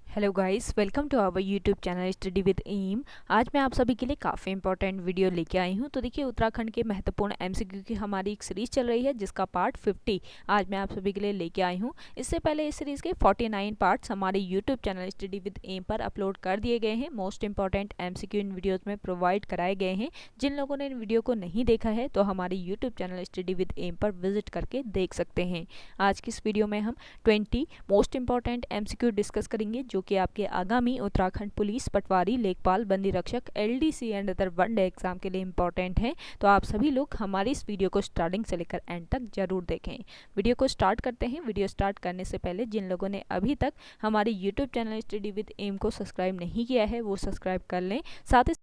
Hello guys, welcome to our YouTube channel study with M. आज मैं आप सभी के लिए काफ़ी इंपॉर्टेंट वीडियो लेके आई हूँ। तो देखिए, उत्तराखंड के महत्वपूर्ण एमसीक्यू की हमारी एक सीरीज़ चल रही है जिसका पार्ट 50 आज मैं आप सभी के लिए लेके आई हूँ। इससे पहले इस सीरीज़ के 49 पार्ट्स हमारे YouTube channel study with M पर अपलोड कर दिए गए हैं। मोस्ट इंपॉर्टेंट एमसीक्यू इन वीडियोज़ में प्रोवाइड कराए गए हैं। जिन लोगों ने इन वीडियो को नहीं देखा है तो हमारे YouTube channel study with M पर विजिट करके देख सकते हैं। आज की इस वीडियो में हम 20 मोस्ट इंपॉर्टेंट एमसीक्यू डिस्कस करेंगे जो कि आपके आगामी उत्तराखंड पुलिस पटवारी लेखपाल बंदी रक्षक LDC and other one day exam के लिए इंपॉर्टेंट है। तो आप सभी लोग हमारी इस वीडियो को स्टार्टिंग से लेकर एंड तक जरूर देखें। वीडियो को स्टार्ट करते हैं। वीडियो स्टार्ट करने से पहले जिन लोगों ने अभी तक हमारे YouTube channel study with M को सब्सक्राइब नहीं किया है वो सब्सक्राइब कर लें, साथ ही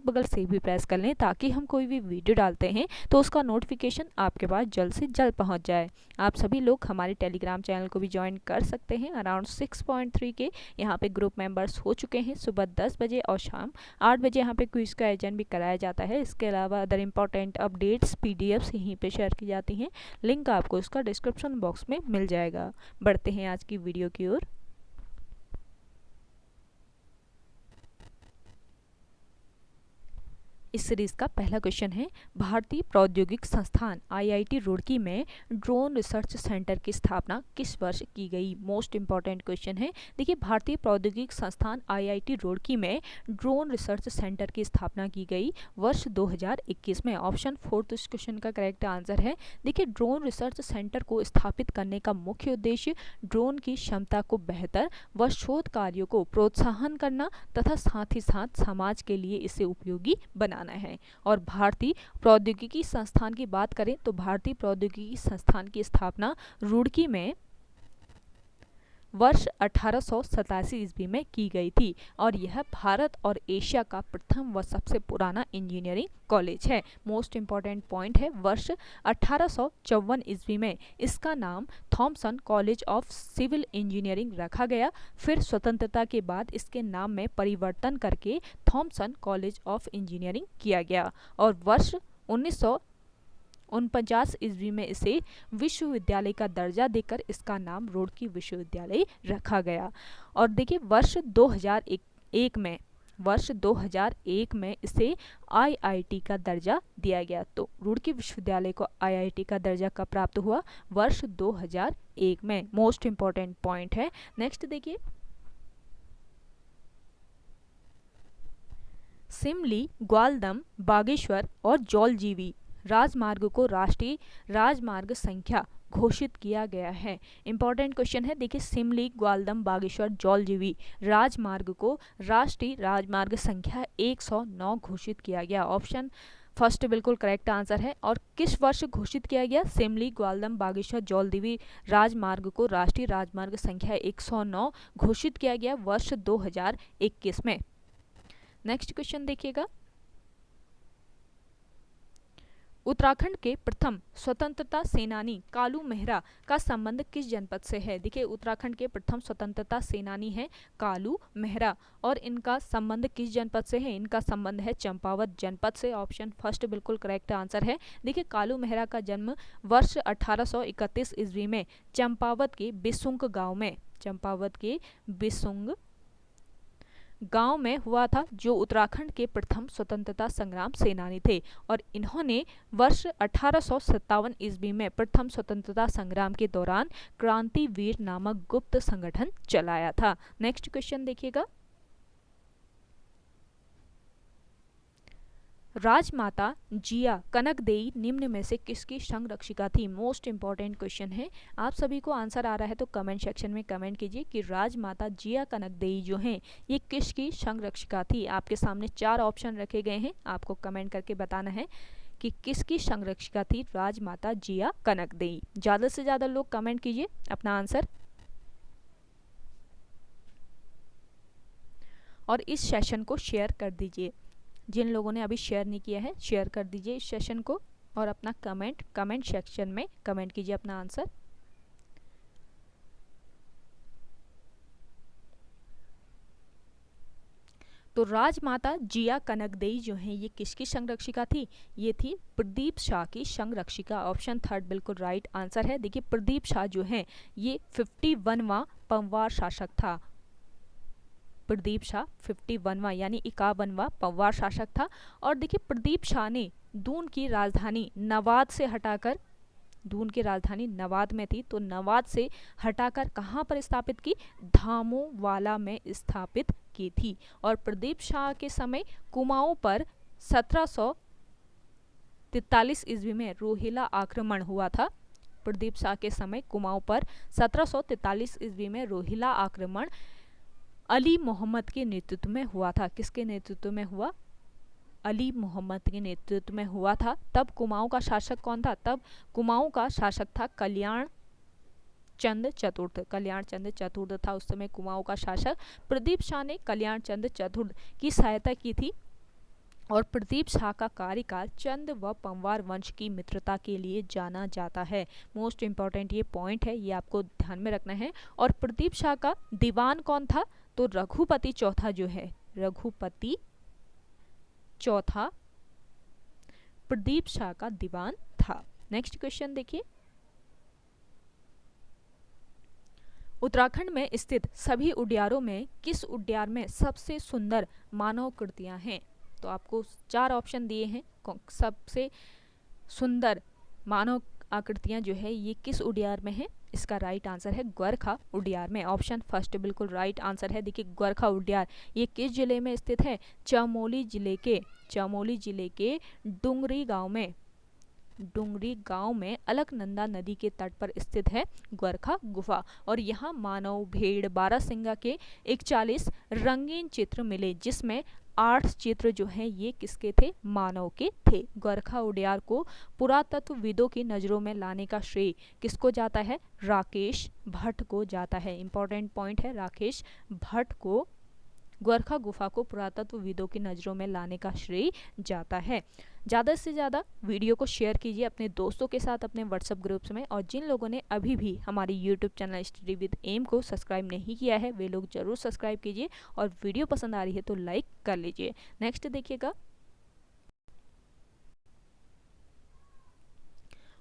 बगल से भी प्रेस कर लें ताकि हम कोई भी वीडियो डालते हैं तो उसका नोटिफिकेशन आपके पास जल्द से जल्द पहुंच जाए। आप सभी लोग हमारे टेलीग्राम चैनल को भी ज्वाइन कर सकते हैं। अराउंड 6.3 के यहाँ पे ग्रुप मेंबर्स हो चुके हैं। सुबह 10 बजे और शाम 8 बजे यहाँ पे क्विज का आयोजन भी कराया जाता है। इसके अलावा अदर इंपॉर्टेंट अपडेट्स पीडीएफ्स यहीं पे शेयर की जाती हैं। लिंक आपको इसका डिस्क्रिप्शन बॉक्स में मिल जाएगा। बढ़ते हैं आज की वीडियो की ओर। इस सीरीज का पहला क्वेश्चन है, भारतीय प्रौद्योगिक संस्थान आईआईटी रुड़की में ड्रोन रिसर्च सेंटर की स्थापना किस वर्ष की गई। मोस्ट इंपॉर्टेंट क्वेश्चन है। देखिए, भारतीय प्रौद्योगिक संस्थान आईआईटी रुड़की में ड्रोन रिसर्च सेंटर की स्थापना की गई वर्ष 2021 में। ऑप्शन 4 तो इस क्वेश्चन का करेक्ट आंसर है। देखिए, ड्रोन रिसर्च सेंटर को स्थापित करने का मुख्य उद्देश्य ड्रोन की क्षमता को बेहतर व शोध कार्यों को प्रोत्साहन करना तथा साथ ही साथ समाज के लिए इसे उपयोगी बनाना है। और भारतीय प्रौद्योगिकी संस्थान की बात करें तो भारतीय प्रौद्योगिकी संस्थान की स्थापना रुड़की में वर्ष 1887 ईस्वी में की गई थी और यह भारत और एशिया का प्रथम व सबसे पुराना इंजीनियरिंग कॉलेज है। मोस्ट इंपॉर्टेंट पॉइंट है, वर्ष 1854 ईस्वी में इसका नाम Thomson college of civil engineering रखा गया। फिर स्वतंत्रता के बाद इसके नाम में परिवर्तन करके थॉमसन कॉलेज ऑफ इंजीनियरिंग किया गया और वर्ष 1949 ईस्वी में इसे विश्वविद्यालय का दर्जा देकर इसका नाम रुड़की विश्वविद्यालय रखा गया। और देखिए, वर्ष 2001 में इसे आईआईटी का दर्जा दिया गया। तो रुड़की विश्वविद्यालय को आईआईटी का दर्जा कब प्राप्त हुआ? वर्ष 2001 में। मोस्ट इंपॉर्टेंट पॉइंट है। नेक्स्ट देखिए, सिमली, ग्वालदम, बागेश्वर और जौलजीबी राजमार्ग को राष्ट्रीय राजमार्ग संख्या घोषित किया गया है। इंपॉर्टेंट क्वेश्चन है। देखिए, सिमली, ग्वालदम, बागेश्वर, जौलजीबी राजमार्ग को राष्ट्रीय राजमार्ग संख्या 109 घोषित किया गया। ऑप्शन फर्स्ट बिल्कुल करेक्ट आंसर है। और किस वर्ष घोषित किया गया? सिमली, ग्वालदम, बागेश्वर, जौलजीबी राजमार्ग को राष्ट्रीय राजमार्ग संख्या 109 घोषित किया गया वर्ष 2021 में। नेक्स्ट क्वेश्चन देखिएगा, उत्तराखंड के प्रथम स्वतंत्रता सेनानी कालू मेहरा का संबंध किस जनपद से है? देखिए, उत्तराखंड के प्रथम स्वतंत्रता सेनानी है कालू मेहरा और इनका संबंध किस जनपद से है? इनका संबंध है चंपावत जनपद से। ऑप्शन फर्स्ट बिल्कुल करेक्ट आंसर है। देखिए, कालू मेहरा का जन्म वर्ष 1831 ईस्वी में चंपावत के बिसुंग गांव में हुआ था, जो उत्तराखंड के प्रथम स्वतंत्रता संग्राम सेनानी थे और इन्होंने वर्ष 1857 ईस्वी में प्रथम स्वतंत्रता संग्राम के दौरान क्रांतिवीर नामक गुप्त संगठन चलाया था। नेक्स्ट क्वेश्चन देखिएगा, राजमाता जिया कनकदेई निम्न में से किसकी संरक्षिका थी? मोस्ट इंपॉर्टेंट क्वेश्चन है। आप सभी को आंसर आ रहा है तो कमेंट सेक्शन में कमेंट कीजिए कि राजमाता जिया कनकदेई जो हैं ये किसकी संरक्षिका थी। आपके सामने 4 ऑप्शन रखे गए हैं, आपको कमेंट करके बताना है कि किसकी संरक्षिका थी राजमाता जिया कनकदेई। ज़्यादा से ज़्यादा लोग कमेंट कीजिए अपना आंसर और इस सेशन को शेयर कर दीजिए। जिन लोगों ने अभी शेयर नहीं किया है शेयर कर दीजिए इस सेशन को और अपना कमेंट सेक्शन में कमेंट कीजिए अपना आंसर। तो राजमाता जिया कनकदेई जो है ये किसकी संरक्षिका थी? ये थी प्रदीप शाह की संरक्षिका। ऑप्शन थर्ड बिल्कुल राइट आंसर है। देखिए प्रदीप शाह जो है ये 51वां पंवार शासक था। प्रदीप शाह 51वां यानी 51वां पंवार शासक था। और देखिए प्रदीप शाह ने दून की राजधानी नवाद से हटाकर, दून की राजधानी नवाद में थी, तो नवाद से हटाकर कहाँ पर स्थापित की? धामोवाला में स्थापित की थी। और प्रदीप शाह के समय कुमाऊं पर 1743 ईस्वी में रोहिला आक्रमण हुआ था। प्रदीप शाह के समय कुमाऊं पर 1743 ईस्वी में रोहिला आक्रमण अली मोहम्मद के नेतृत्व में हुआ था। किसके नेतृत्व में हुआ? अली मोहम्मद के नेतृत्व में हुआ था। तब कुमाऊं का शासक कौन था? तब कुमाऊं का शासक था कल्याण चंद चतुर्थ। कल्याण चंद चतुर्थ था उस समय कुमाऊं का शासक। प्रदीप शाह ने कल्याण चंद चतुर्थ की सहायता की थी। और प्रदीप शाह का कार्यकाल चंद व पंवार वंश की मित्रता के लिए जाना जाता है। मोस्ट इंपॉर्टेंट ये पॉइंट है, ये आपको ध्यान में रखना है। और प्रदीप शाह का दीवान कौन था? तो रघुपति चौथा जो है, रघुपति चौथा प्रदीप शाह का दीवान था। नेक्स्ट क्वेश्चन देखिए, उत्तराखंड में स्थित सभी उद्यानों में किस उद्यान में सबसे सुंदर मानव कृतियां हैं? तो आपको 4 ऑप्शन दिए हैं। सबसे सुंदर मानव आकृतियां जो है ये किस उद्यान में है? इसका राइट आंसर है गोरखा उद्यान में। ऑप्शन फर्स्ट बिल्कुल राइट आंसर है। देखिए गोरखा उद्यान ये किस जिले में स्थित है? चमोली जिले के डुंगरी गांव में अलकनंदा नदी के तट पर स्थित है गोरखा गुफा। और यहाँ मानव, भेड़, बारहसिंगा के 41 रंगीन चित्र मिले, जिसमें 8 चित्र जो हैं ये किसके थे? मानव के थे। गोरखा उद्यान को पुरातत्वविदों की नजरों में लाने का श्रेय किसको जाता है? राकेश भट्ट को जाता है। इंपॉर्टेंट पॉइंट है, राकेश भट्ट को गोरखा गुफा को पुरातत्वविदों की नज़रों में लाने का श्रेय जाता है। ज़्यादा से ज़्यादा वीडियो को शेयर कीजिए अपने दोस्तों के साथ, अपने व्हाट्सएप ग्रुप्स में। और जिन लोगों ने अभी भी हमारी YouTube channel study with M को सब्सक्राइब नहीं किया है वे लोग जरूर सब्सक्राइब कीजिए। और वीडियो पसंद आ रही है तो लाइक कर लीजिए। नेक्स्ट देखिएगा,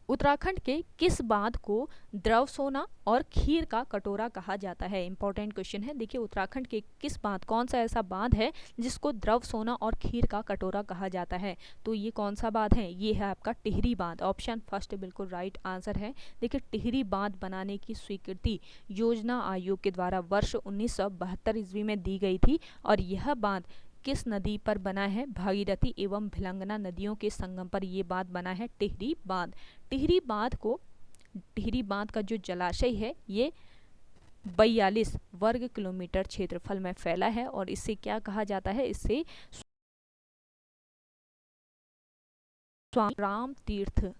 उत्तराखंड के किस बांध को द्रव सोना और खीर का कटोरा कहा जाता है? इंपॉर्टेंट क्वेश्चन है। देखिए उत्तराखंड के किस बांध, कौन सा ऐसा बांध है जिसको द्रव सोना और खीर का कटोरा कहा जाता है? तो ये कौन सा बांध है? ये है आपका टिहरी बांध। ऑप्शन फर्स्ट बिल्कुल राइट आंसर है। देखिए टिहरी बांध बनाने की स्वीकृति योजना आयोग के द्वारा वर्ष 1972 ईस्वी में दी गई थी। और यह बांध किस नदी पर बना है? भागीरथी एवं भिलंगना नदियों के संगम पर ये बांध बना है, टिहरी बांध। टिहरी बांध का जो जलाशय है ये 42 वर्ग किलोमीटर क्षेत्रफल में फैला है। और इसे क्या कहा जाता है? इसे स्वामी राम तीर्थ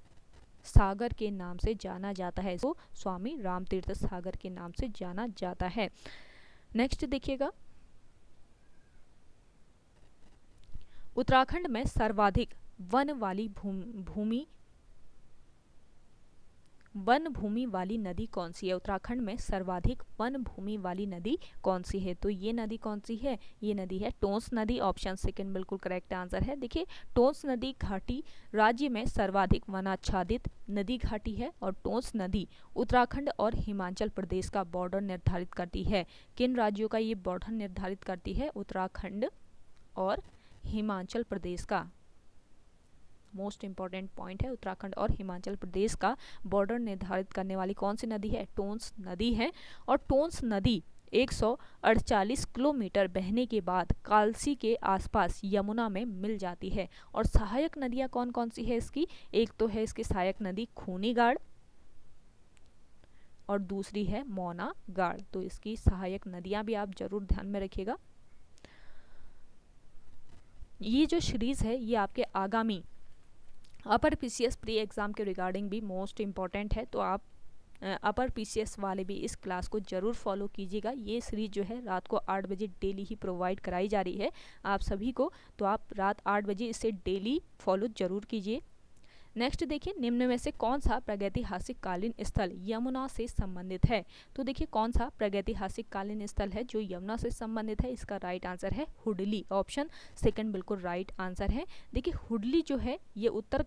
सागर के नाम से जाना जाता है। इसको स्वामी राम तीर्थ सागर के नाम से जाना जाता है। नेक्स्ट देखिएगा, उत्तराखंड में सर्वाधिक वन भूमि वाली नदी कौन सी है? उत्तराखंड में सर्वाधिक वन भूमि वाली नदी कौन सी है? तो ये नदी कौन सी है? ये नदी है टोंस नदी। ऑप्शन सेकंड बिल्कुल करेक्ट आंसर है। देखिए टोंस नदी घाटी राज्य में सर्वाधिक वनाच्छादित नदी घाटी है। और टोंस नदी उत्तराखंड और हिमाचल प्रदेश का बॉर्डर निर्धारित करती है। किन राज्यों का ये बॉर्डर निर्धारित करती है? उत्तराखंड और हिमाचल प्रदेश का। मोस्ट इंपॉर्टेंट पॉइंट है, उत्तराखंड और हिमाचल प्रदेश का बॉर्डर निर्धारित करने वाली कौन सी नदी है? टोंस नदी है। और टोंस नदी 148 किलोमीटर बहने के बाद कालसी के आसपास यमुना में मिल जाती है। और सहायक नदियां कौन कौन सी है इसकी? एक तो है इसकी सहायक नदी खूनीगाड़ और दूसरी है मौनागाड़। तो इसकी सहायक नदियां भी आप जरूर ध्यान में रखिएगा। ये जो सीरीज है ये आपके आगामी अपर पीसीएस प्री एग्ज़ाम के रिगार्डिंग भी मोस्ट इम्पॉर्टेंट है। तो आप अपर पीसीएस वाले भी इस क्लास को ज़रूर फॉलो कीजिएगा। ये सीरीज जो है रात को 8 बजे डेली ही प्रोवाइड कराई जा रही है आप सभी को। तो आप रात 8 बजे इसे डेली फॉलो ज़रूर कीजिए। नेक्स्ट देखिए, निम्न में से कौन सा प्रागैतिहासिक कालीन स्थल यमुना से संबंधित है? तो देखिए, कौन सा प्रागैतिहासिक कालीन स्थल है जो यमुना से संबंधित है? इसका राइट आंसर है हुडली। ऑप्शन सेकंड बिल्कुल राइट आंसर है। देखिए, हुडली जो है ये उत्तर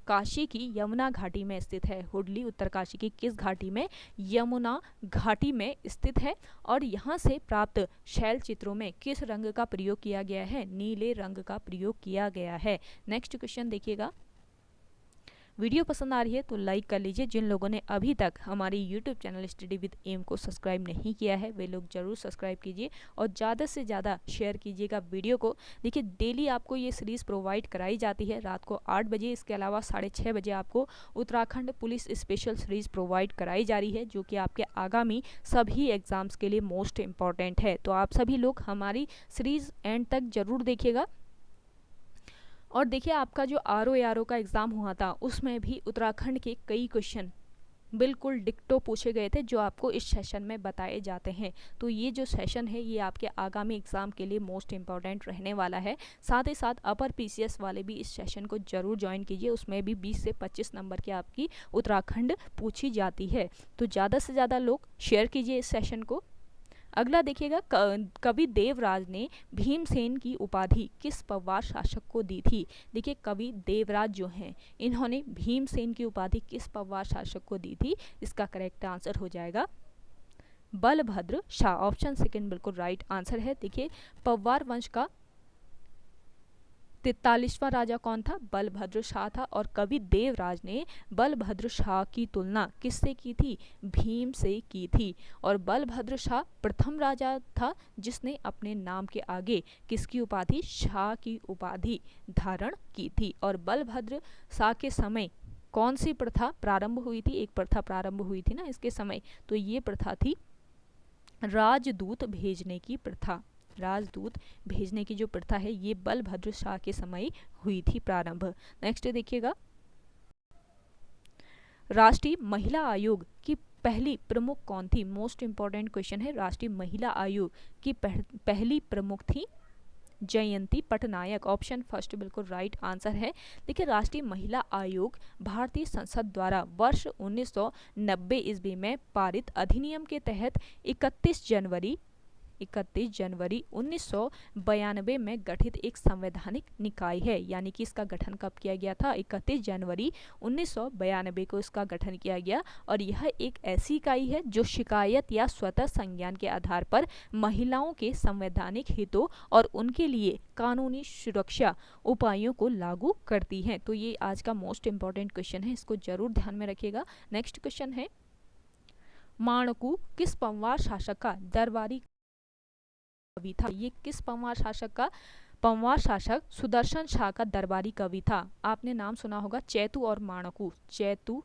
काशी की यमुना घाटी में स्थित है। हुडली उत्तरकाशी की किस घाटी में? यमुना घाटी में स्थित है। और यहाँ से प्राप्त शैल चित्रों में किस रंग का प्रयोग किया गया है? नीले रंग का प्रयोग किया गया है। नेक्स्ट क्वेश्चन देखिएगा। वीडियो पसंद आ रही है तो लाइक कर लीजिए। जिन लोगों ने अभी तक हमारी YouTube channel study with M को सब्सक्राइब नहीं किया है वे लोग जरूर सब्सक्राइब कीजिए और ज़्यादा से ज़्यादा शेयर कीजिएगा वीडियो को। देखिए, डेली आपको ये सीरीज़ प्रोवाइड कराई जाती है रात को 8 बजे। इसके अलावा 6:30 बजे आपको Uttarakhand police special series provide कराई जा रही है जो कि आपके आगामी सभी एग्जाम्स के लिए मोस्ट इम्पॉर्टेंट है। तो आप सभी लोग हमारी सीरीज़ एंड तक जरूर देखिएगा। और देखिए, आपका जो आर का एग्ज़ाम हुआ था उसमें भी उत्तराखंड के कई क्वेश्चन बिल्कुल डिक्टो पूछे गए थे जो आपको इस सेशन में बताए जाते हैं। तो ये जो सेशन है ये आपके आगामी एग्ज़ाम के लिए मोस्ट इम्पॉर्टेंट रहने वाला है। साथ ही साथ अपर पीसीएस वाले भी इस सेशन को जरूर ज्वाइन कीजिए। उसमें भी 20 से 25 नंबर की आपकी उत्तराखंड पूछी जाती है। तो ज़्यादा से ज़्यादा लोग शेयर कीजिए इस सेशन को। अगला देखिएगा, कवि देवराज ने भीमसेन की उपाधि किस पवार शासक को दी थी? देखिए, कवि देवराज जो हैं इन्होंने भीमसेन की उपाधि किस पवार शासक को दी थी? इसका करेक्ट आंसर हो जाएगा बलभद्र शाह। ऑप्शन सेकंड बिल्कुल राइट आंसर है। देखिए, पवार वंश का 43वां राजा कौन था? बलभद्र शाह था। और कवि देवराज ने बलभद्र शाह की तुलना किससे की थी? भीम से की थी। और बलभद्र शाह प्रथम राजा था जिसने अपने नाम के आगे किसकी उपाधि? शाह की उपाधि धारण की थी। और बलभद्र शाह के समय कौन सी प्रथा प्रारंभ हुई थी? एक प्रथा प्रारंभ हुई थी ना इसके समय, तो ये प्रथा थी राजदूत भेजने की प्रथा। राजदूत भेजने की जो प्रथा है ये बलभद्र शाह के समय हुई थी प्रारंभ। नेक्स्ट देखिएगा, राष्ट्रीय महिला आयोग की पहली प्रमुख कौन थी? मोस्ट इंपॉर्टेंट क्वेश्चन है। राष्ट्रीय महिला आयोग की पहली प्रमुख थी जयंती पटनायक। ऑप्शन फर्स्ट बिल्कुल राइट आंसर है। देखिए, राष्ट्रीय महिला आयोग भारतीय संसद द्वारा वर्ष 1990 ईस्वी में पारित अधिनियम के तहत 31 जनवरी 1992 में गठित एक संवैधानिक निकाय है। यानी कि इसका गठन कब किया गया था? 31 जनवरी 1992 को इसका गठन किया गया। और यह एक ऐसी इकाई है जो शिकायत या स्वतः संज्ञान के आधार पर महिलाओं के संवैधानिक हितों और उनके लिए कानूनी सुरक्षा उपायों को लागू करती है। तो ये आज का मोस्ट इंपॉर्टेंट क्वेश्चन है, इसको जरूर ध्यान में रखिएगा। नेक्स्ट क्वेश्चन है, माणकू किस पंवार शासक का दरबारी कवि था? ये किस पंवार शासक का? पंवार शासक सुदर्शन शाह का दरबारी कवि था। आपने नाम सुना होगा चैतू और माणकू। चैतू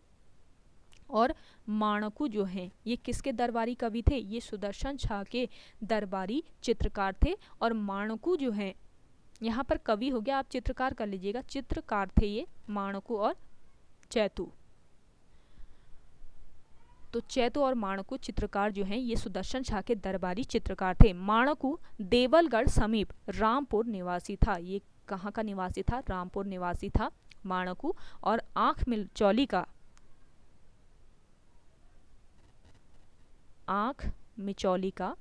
और माणकू जो हैं ये किसके दरबारी कवि थे? ये सुदर्शन शाह के दरबारी चित्रकार थे। और माणकू जो हैं, यहाँ पर कवि हो गया, आप चित्रकार कर लीजिएगा, चित्रकार थे ये माणकू और चैतू। तो चैतू और माणकू चित्रकार जो हैं ये सुदर्शन शाह के दरबारी चित्रकार थे। माणकू देवलगढ़ समीप रामपुर निवासी था। ये कहाँ का निवासी था? रामपुर निवासी था माणकू। और आंख मिचौली का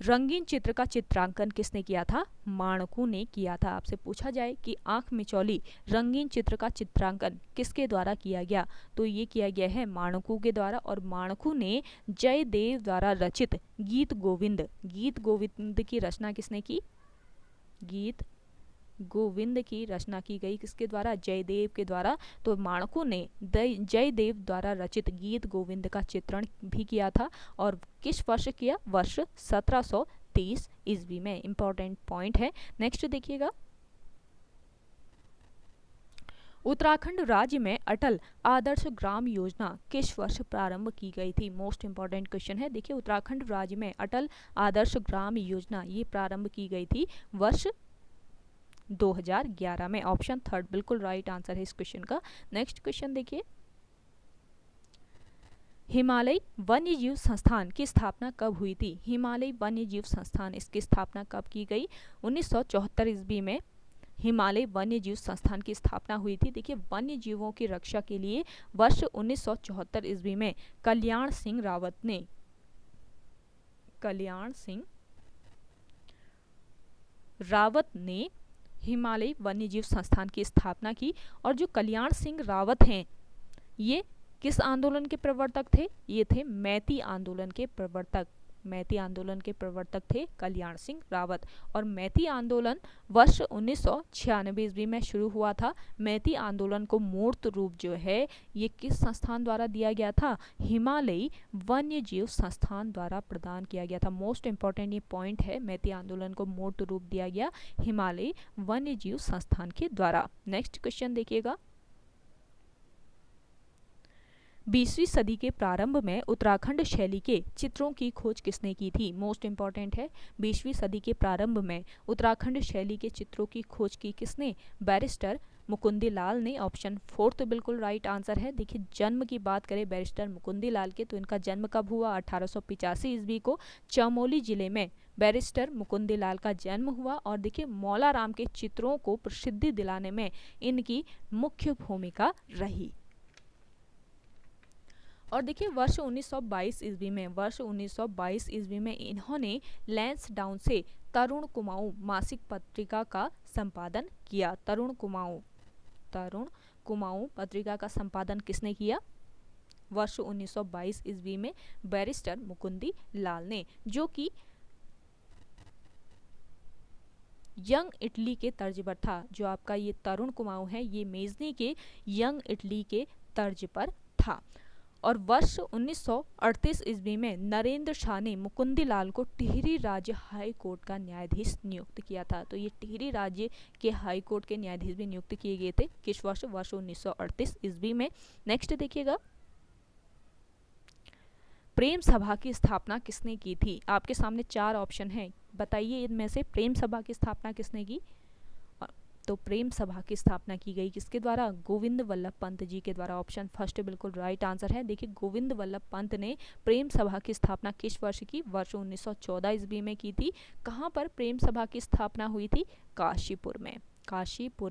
रंगीन चित्र का चित्रांकन किसने किया था? माणकू ने किया था। आपसे पूछा जाए कि आंख मिचौली रंगीन चित्र का चित्रांकन किसके द्वारा किया गया, तो ये किया गया है माणकू के द्वारा। और माणकू ने जयदेव द्वारा रचित गीत गोविंद की रचना किसने की? गीत गोविंद की रचना की गई किसके द्वारा? जयदेव के द्वारा। तो माणकू ने जयदेव द्वारा रचित गीत गोविंद का चित्रण भी किया था। और किस वर्ष किया? वर्ष 1730 ईस्वी में। इंपॉर्टेंट पॉइंट है। नेक्स्ट देखिएगा, उत्तराखंड राज्य में अटल आदर्श ग्राम योजना किस वर्ष प्रारंभ की गई थी? मोस्ट इंपॉर्टेंट क्वेश्चन है। देखिए, उत्तराखंड राज्य में अटल आदर्श ग्राम योजना ये प्रारंभ की गई थी वर्ष 2011 में। ऑप्शन थर्ड बिल्कुल राइट आंसर है इस क्वेश्चन का। नेक्स्ट क्वेश्चन देखिए, हिमालय वन्यजीव संस्थान की स्थापना कब हुई थी? हिमालय वन्यजीव संस्थान इसकी स्थापना कब की गई? 1974 ईस्वी में हिमालय वन्य जीव संस्थान की स्थापना हुई थी? देखिए वन्य जीवों की रक्षा के लिए वर्ष 1974 ईस्वी में कल्याण सिंह रावत ने हिमालय वन्य जीव संस्थान की स्थापना की। और जो कल्याण सिंह रावत हैं ये किस आंदोलन के प्रवर्तक थे? ये थे मैती आंदोलन के प्रवर्तक थे कल्याण सिंह रावत। और मैती आंदोलन वर्ष 1996 ईस्वी में शुरू हुआ था। मैती आंदोलन को मूर्त रूप जो है ये किस संस्थान द्वारा दिया गया था? हिमालयी वन्य जीव संस्थान द्वारा प्रदान किया गया था। मोस्ट इंपॉर्टेंट ये पॉइंट है, मैती आंदोलन को मूर्त रूप दिया गया हिमालयी वन्य जीव संस्थान के द्वारा। नेक्स्ट क्वेश्चन देखिएगा, 20वीं सदी के प्रारंभ में उत्तराखंड शैली के चित्रों की खोज किसने की थी? मोस्ट इंपॉर्टेंट है, 20वीं सदी के प्रारंभ में उत्तराखंड शैली के चित्रों की खोज की किसने? बैरिस्टर मुकुंदी लाल ने। ऑप्शन 4 तो बिल्कुल राइट आंसर है। देखिए जन्म की बात करें बैरिस्टर मुकुंदी लाल के तो इनका जन्म कब हुआ? 1885 ईस्वी को चमोली जिले में बैरिस्टर मुकुंदी लाल का जन्म हुआ। और देखिए मौलाराम के चित्रों को प्रसिद्धि दिलाने में इनकी मुख्य भूमिका रही। और देखिए वर्ष 1922 ईस्वी में इन्होंने लैंसडाउन से तरुण कुमाऊं मासिक पत्रिका का संपादन किया। तरुण कुमाऊं पत्रिका का संपादन किसने किया? वर्ष 1922 ईस्वी में बैरिस्टर मुकुंदी लाल ने, जो कि यंग इटली के तर्ज पर था। जो आपका ये तरुण कुमाऊं है ये मेजनी के यंग इटली के तर्ज पर था। और वर्ष 1938 ईस्वी में नरेंद्र शाह ने मुकुंदी लाल को टिहरी राज्य हाई कोर्ट का न्यायाधीश नियुक्त किया था। तो ये टिहरी राज्य के हाई कोर्ट के न्यायाधीश भी नियुक्त किए गए थे। किस वर्ष? वर्ष 1938 ईस्वी में। नेक्स्ट देखिएगा, प्रेम सभा की स्थापना किसने की थी? आपके सामने 4 ऑप्शन हैं, बताइए इनमें से प्रेम सभा की स्थापना किसने की? तो प्रेम सभा की स्थापना की गई किसके द्वारा? गोविंद वल्लभ पंत जी के द्वारा। ऑप्शन फर्स्ट बिल्कुल राइट आंसर है। देखिए गोविंद वल्लभ पंत ने प्रेम सभा की स्थापना किस वर्ष की? वर्ष 1914 ईस्वी में की थी। कहाँ पर प्रेम सभा की स्थापना हुई थी? काशीपुर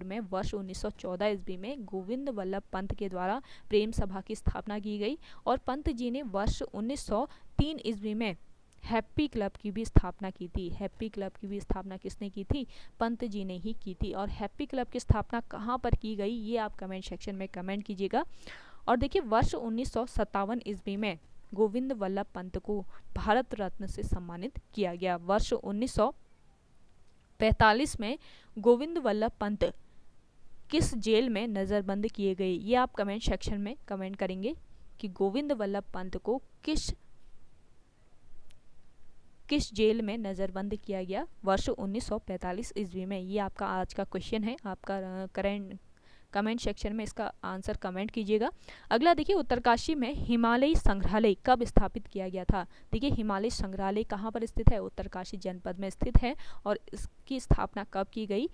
में वर्ष 1914 ईस्वी में गोविंद वल्लभ पंत के द्वारा प्रेम सभा की स्थापना की गई। और पंत जी ने वर्ष 1903 ईस्वी में हैप्पी क्लब की भी स्थापना की थी। हैप्पी क्लब की भी स्थापना किसने की थी? पंत जी ने ही की थी। और हैप्पी क्लब की स्थापना कहाँ पर की गई ये आप कमेंट सेक्शन में कमेंट कीजिएगा। और देखिए वर्ष 1957 ईस्वी में गोविंद वल्लभ पंत को भारत रत्न से सम्मानित किया गया। वर्ष 1945 में गोविंद वल्लभ पंत किस जेल में नजरबंद किए गए? ये आप कमेंट सेक्शन में कमेंट करेंगे कि गोविंद वल्लभ पंत को किस जेल में नज़रबंद किया गया वर्ष 1945 ईस्वी में। ये आपका आज का क्वेश्चन है, आपका कमेंट सेक्शन में इसका आंसर कमेंट कीजिएगा। अगला देखिए, उत्तरकाशी में हिमालयी संग्रहालय कब स्थापित किया गया था? देखिए हिमालय संग्रहालय कहाँ पर स्थित है? उत्तरकाशी जनपद में स्थित है। और इसकी स्थापना कब की गई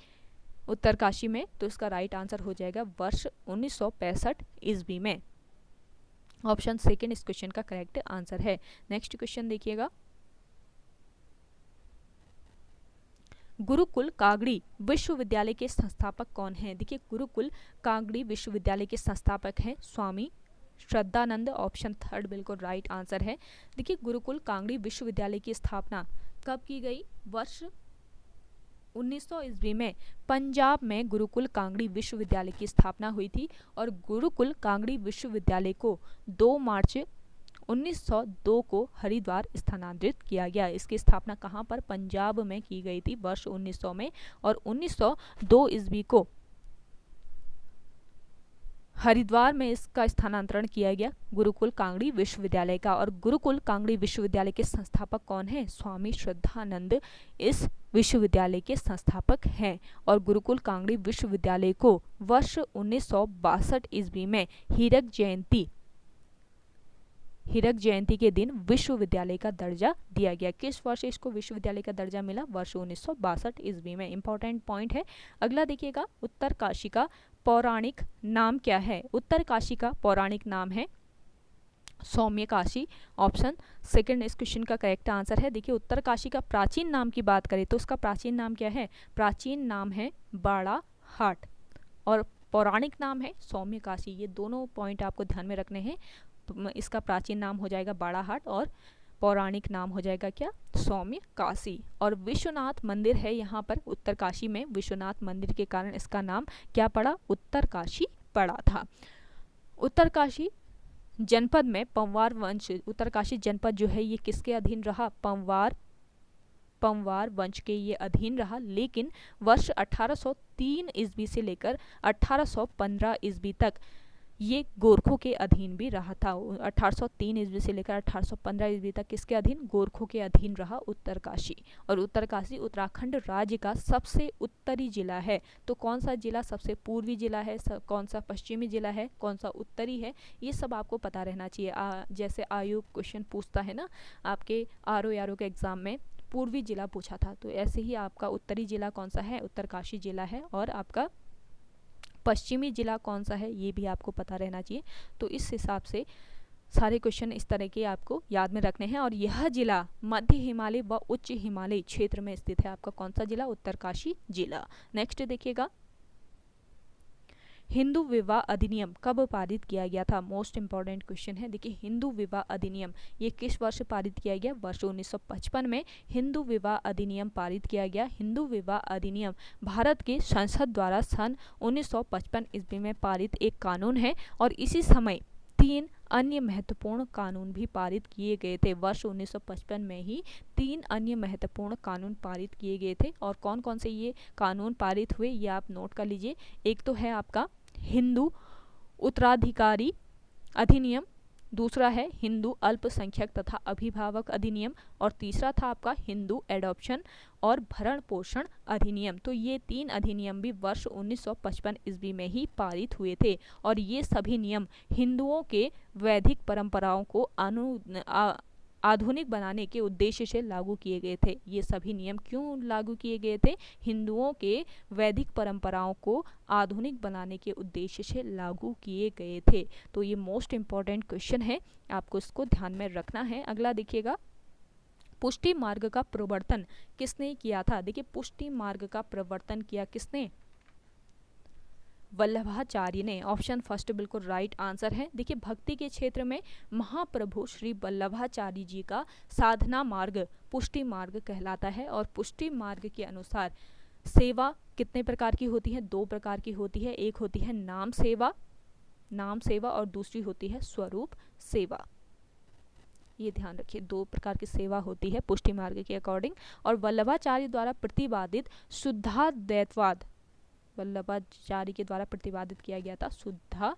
उत्तरकाशी में? तो इसका राइट आंसर हो जाएगा वर्ष 1965 ईस्वी में। ऑप्शन सेकेंड इस क्वेश्चन का करेक्ट आंसर है। नेक्स्ट क्वेश्चन देखिएगा, गुरुकुल कागड़ी विश्वविद्यालय के संस्थापक कौन हैं? देखिए गुरुकुल कागड़ी विश्वविद्यालय के संस्थापक हैं स्वामी श्रद्धानंद। ऑप्शन थर्ड बिल्कुल राइट आंसर है। देखिए गुरुकुल कागड़ी विश्वविद्यालय की स्थापना कब की गई? वर्ष 1900 ईस्वी में पंजाब में गुरुकुल कांगड़ी विश्वविद्यालय की स्थापना हुई थी। और गुरुकुल कांगड़ी विश्वविद्यालय को 2 मार्च 1902 को हरिद्वार स्थानांतरित किया गया। इसकी स्थापना कहाँ पर? पंजाब में की गई थी वर्ष 1900 में। और 1902 ईस्वी को हरिद्वार में इसका स्थानांतरण किया गया गुरुकुल कांगड़ी विश्वविद्यालय का। और गुरुकुल कांगड़ी विश्वविद्यालय के संस्थापक कौन है? स्वामी श्रद्धानंद इस विश्वविद्यालय के संस्थापक हैं। और गुरुकुल कांगड़ी विश्वविद्यालय को वर्ष 1962 ईस्वी में हीरक जयंती के दिन विश्वविद्यालय का दर्जा दिया गया। किस वर्ष इसको विश्वविद्यालय का दर्जा मिला? वर्ष 1962 ईस्वी में। इंपॉर्टेंट पॉइंट है। अगला देखिएगा, उत्तरकाशी का पौराणिक नाम क्या है? उत्तरकाशी का पौराणिक नाम है सौम्यकाशी। ऑप्शन सेकंड इस क्वेश्चन का करेक्ट आंसर है। देखिए उत्तरकाशी का प्राचीन नाम की बात करें तो उसका प्राचीन नाम क्या है? प्राचीन नाम है बाड़ा हाट और पौराणिक नाम है सौम्य काशी। ये दोनों पॉइंट आपको ध्यान में रखने हैं। इसका प्राचीन नाम हो जाएगा बाड़ा हाट और पौराणिक नाम हो जाएगा क्या, सौम्य काशी। और विश्वनाथ मंदिर है यहाँ पर उत्तरकाशी में, विश्वनाथ मंदिर के कारण इसका नाम क्या पड़ा, उत्तरकाशी पड़ा था। उत्तरकाशी जनपद में पंवार वंश, उत्तरकाशी जनपद जो है ये किसके अधीन रहा, पंवार वंश के ये अधीन रहा। लेकिन वर्ष 1803 ईस्वी से लेकर 1815 ईस्वी तक ये गोरखों के अधीन भी रहा था। 1803 ईस्वी से लेकर 1815 ईस्वी तक किसके अधीन, गोरखों के अधीन रहा उत्तरकाशी। और उत्तरकाशी उत्तराखंड राज्य का सबसे उत्तरी जिला है। तो कौन सा जिला सबसे पूर्वी जिला है, कौन सा पश्चिमी जिला है, कौन सा उत्तरी है, ये सब आपको पता रहना चाहिए। जैसे आयोग क्वेश्चन पूछता है ना आपके RO के एग्जाम में, पूर्वी जिला पूछा था, तो ऐसे ही आपका उत्तरी जिला कौन सा है, उत्तरकाशी जिला है। और आपका पश्चिमी जिला कौन सा है ये भी आपको पता रहना चाहिए। तो इस हिसाब से सारे क्वेश्चन इस तरह के आपको याद में रखने हैं। और यह जिला मध्य हिमालय व उच्च हिमालय क्षेत्र में स्थित है। आपका कौन सा जिला, उत्तरकाशी जिला। नेक्स्ट देखिएगा, हिंदू विवाह अधिनियम कब पारित किया गया था, मोस्ट इंपॉर्टेंट क्वेश्चन है। देखिए हिंदू विवाह अधिनियम ये किस वर्ष पारित किया गया, वर्ष 1955 में हिंदू विवाह अधिनियम पारित किया गया। हिंदू विवाह अधिनियम भारत के संसद द्वारा सन 1955 ईस्वी में पारित एक कानून है। और इसी समय 3 अन्य महत्वपूर्ण कानून भी पारित किए गए थे। वर्ष 1955 में ही 3 अन्य महत्वपूर्ण कानून पारित किए गए थे। और कौन कौन से ये कानून पारित हुए ये आप नोट कर लीजिए। एक तो है आपका हिंदू उत्तराधिकारी अधिनियम, दूसरा है हिंदू अल्पसंख्यक तथा अभिभावक अधिनियम, और तीसरा था आपका हिंदू एडॉप्शन और भरण पोषण अधिनियम। तो ये 3 अधिनियम भी वर्ष 1955 ईस्वी में ही पारित हुए थे। और ये सभी नियम हिंदुओं के वैदिक परंपराओं को आधुनिक बनाने के उद्देश्य से लागू किए गए थे। ये सभी नियम क्यों लागू किए गए थे, हिंदुओं के वैदिक परंपराओं को आधुनिक बनाने के उद्देश्य से लागू किए गए थे। तो ये मोस्ट इंपॉर्टेंट क्वेश्चन है, आपको इसको ध्यान में रखना है। अगला देखिएगा, पुष्टि मार्ग का प्रवर्तन किसने किया था। देखिए पुष्टि मार्ग का प्रवर्तन किया किसने, वल्लभाचार्य ने। ऑप्शन फर्स्ट बिल्कुल राइट आंसर है। देखिए भक्ति के क्षेत्र में महाप्रभु श्री वल्लभाचार्य जी का साधना मार्ग पुष्टि मार्ग कहलाता है। और पुष्टि मार्ग के अनुसार सेवा कितने प्रकार की होती है, 2 प्रकार की होती है। एक होती है नाम सेवा और दूसरी होती है स्वरूप सेवा। ये ध्यान रखिए, 2 प्रकार की सेवा होती है पुष्टि मार्ग के अकॉर्डिंग। और वल्लभाचार्य द्वारा प्रतिपादित शुद्धाद्वैतवाद, वल्लभाचार्य के द्वारा प्रतिपादित किया गया था शुद्धाद्वैतवाद।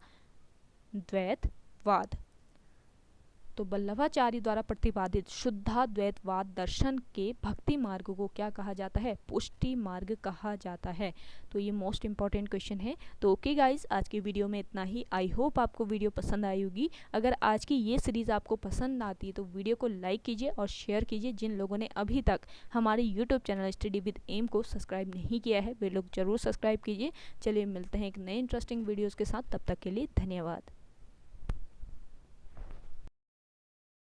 तो वल्लभाचार्य द्वारा प्रतिपादित शुद्धाद्वैतवाद दर्शन के भक्ति मार्ग को क्या कहा जाता है, पुष्टि मार्ग कहा जाता है। तो ये मोस्ट इंपॉर्टेंट क्वेश्चन है। तो ओके गाइस, आज की वीडियो में इतना ही। आई होप आपको वीडियो पसंद आई होगी। अगर आज की ये सीरीज़ आपको पसंद आती है तो वीडियो को लाइक कीजिए और शेयर कीजिए। जिन लोगों ने अभी तक हमारे YouTube channel study with M को सब्सक्राइब नहीं किया है वे लोग जरूर सब्सक्राइब कीजिए। चलिए मिलते हैं एक नए इंटरेस्टिंग वीडियोज़ के साथ, तब तक के लिए धन्यवाद।